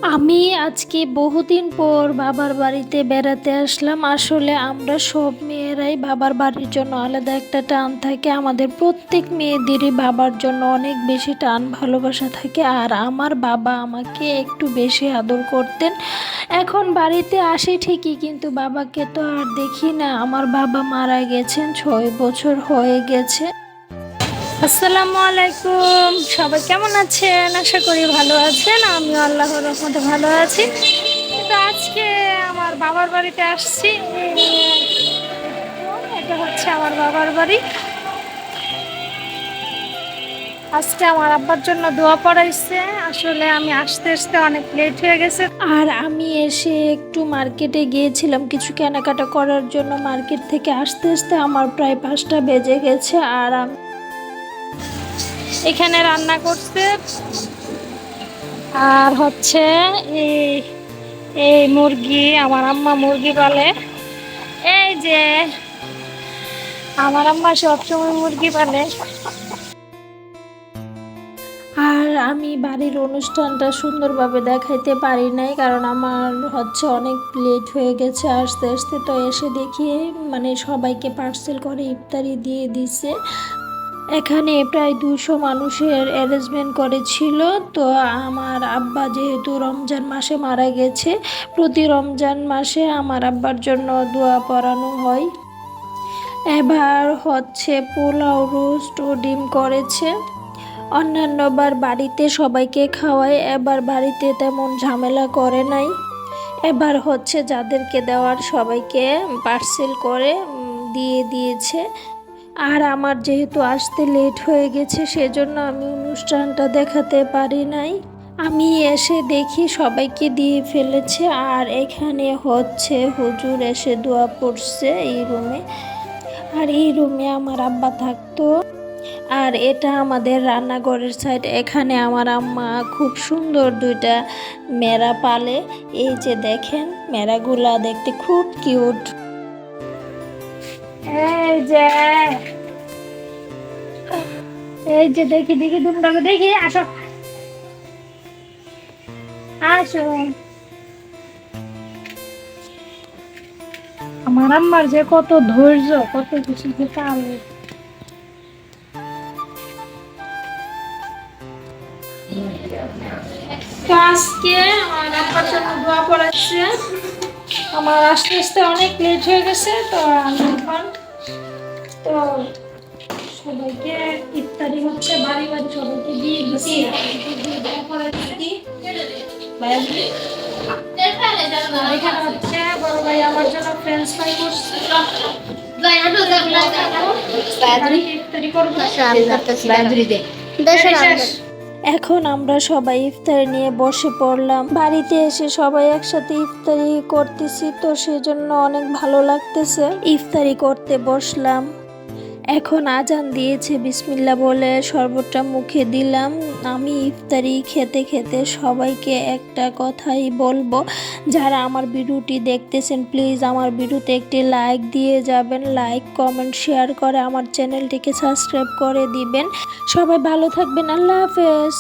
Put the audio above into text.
আমি আজকে বহুদিন পর বাবার বাড়িতে বেড়াতে আসলাম। আসলে আমরা সব মেয়েরাই বাবার বাড়ির জন্য আলাদা একটা টান থাকে। আমাদের প্রত্যেক মেয়েদেরই বাবার জন্য অনেক বেশি টান ভালোবাসা থাকে। আর আমার বাবা আমাকে একটু বেশি আদর করতেন। এখন বাড়িতে আসি ঠিকই, কিন্তু বাবাকে তো আর দেখি না। আমার বাবা মারা গেছেন, 6 বছর হয়ে গেছে। আসসালামু আলাইকুম, সবাই কেমন আছেন? আশা করি ভালো আছেন। আমিও আল্লাহর রহমতে ভালো আছি। তো আজকে আমার বাবার বাড়িতে আসছি। এটা হচ্ছে আমার বাবার বাড়ি। আজকে আমার আব্বার জন্য দোয়া পড়াইছে। আসলে আমি আসতে আসতে অনেক লেট হয়ে গেছে। আর আমি এসে একটু মার্কেটে গিয়েছিলাম কিছু কেনাকাটা করার জন্য। মার্কেট থেকে আসতে আসতে আমার প্রায় 5টা বেজে গেছে। আর আমি এখানে রান্না করছে। আর হচ্ছে এই এই মুরগি, আমার আম্মা মুরগি পালে। এই যে আমার আম্মা সবসময় মুরগি পালে। আর আমি বাড়ির অনুষ্ঠানটা সুন্দরভাবে দেখাইতে পারি নাই, কারণ আমার হচ্ছে অনেক লেট হয়ে গেছে আসতে আসতে। তো এসে দেখি মানে সবাইকে পার্সেল করে ইফতারি দিয়ে দিছে। এখানে প্রায় 200 মানুষের অ্যারেঞ্জমেন্ট করেছিল। তো আমার আব্বা যেহেতু রমজান মাসে মারা গেছে, প্রতি রমজান মাসে আমার আব্বার জন্য দোয়া পড়ানো হয়। এবার হচ্ছে পোলাও, রোস্ট ও ডিম করেছে। অন্যান্যবার বাড়িতে সবাইকে খাওয়ায়, এবার বাড়িতে তেমন ঝামেলা করে নাই। এবার হচ্ছে যাদেরকে দেওয়ার সবাইকে পার্সেল করে দিয়ে দিয়েছে। আর আমার যেহেতু আসতে লেট হয়ে গেছে, সেজন্য আমি অনুষ্ঠানটা দেখাতে পারি নাই। আমি এসে দেখি সবাইকে দিয়ে ফেলেছে। আর এখানে হচ্ছে হুজুর এসে দোয়া পড়ছে এই রুমে। আর এই রুমে আমার আব্বা থাকতো। আর এটা আমাদের রান্নাঘরের সাইড। এখানে আমার আম্মা খুব সুন্দর 2টা মেরা পালে। এই যে দেখেন, মেরাগুলা দেখতে খুব কিউট। এই যে এই যে দেখি দেখি তোমরা দেখি, আসো আসো। আমার আম্মার যে কত ধৈর্য, কত কিছু যে পারে। তো আজকে আমার আব্বার জন্য দোয়া পড়াচ্ছে। আমার আস্তে আস্তে অনেক লেট হয়ে গেছে। তো আমি এখন তো সবাইকে ইফতারি হচ্ছে বাড়ি বাড়ি সবাইকে দিয়ে দিচ্ছি। দোয়া পড়াচ্ছি। এখানে হচ্ছে বড় ভাই আমার জন্য ফ্রেঞ্চ ফ্রাই করছে। ইফতারি করবো। এখন আমরা সবাই ইফতারি নিয়ে বসে পড়লাম। বাড়িতে এসে সবাই একসাথে ইফতারি করতেছি, তো সেজন্য অনেক ভালো লাগতেছে। ইফতারি করতে বসলাম। এখন আজান দিয়েছে, বিসমিল্লাহ বলে শরবতটা মুখে দিলাম। আমি ইফতারি খেতে খেতে সবাইকে একটা কথাই বলবো, যারা আমার ভিডিওটি দেখতেছেন প্লিজ আমার ভিডিওতে একটি লাইক দিয়ে যাবেন। লাইক, কমেন্ট, শেয়ার করে আমার চ্যানেলটিকে সাবস্ক্রাইব করে দিবেন। সবাই ভালো থাকবেন। আল্লাহ হাফেজ।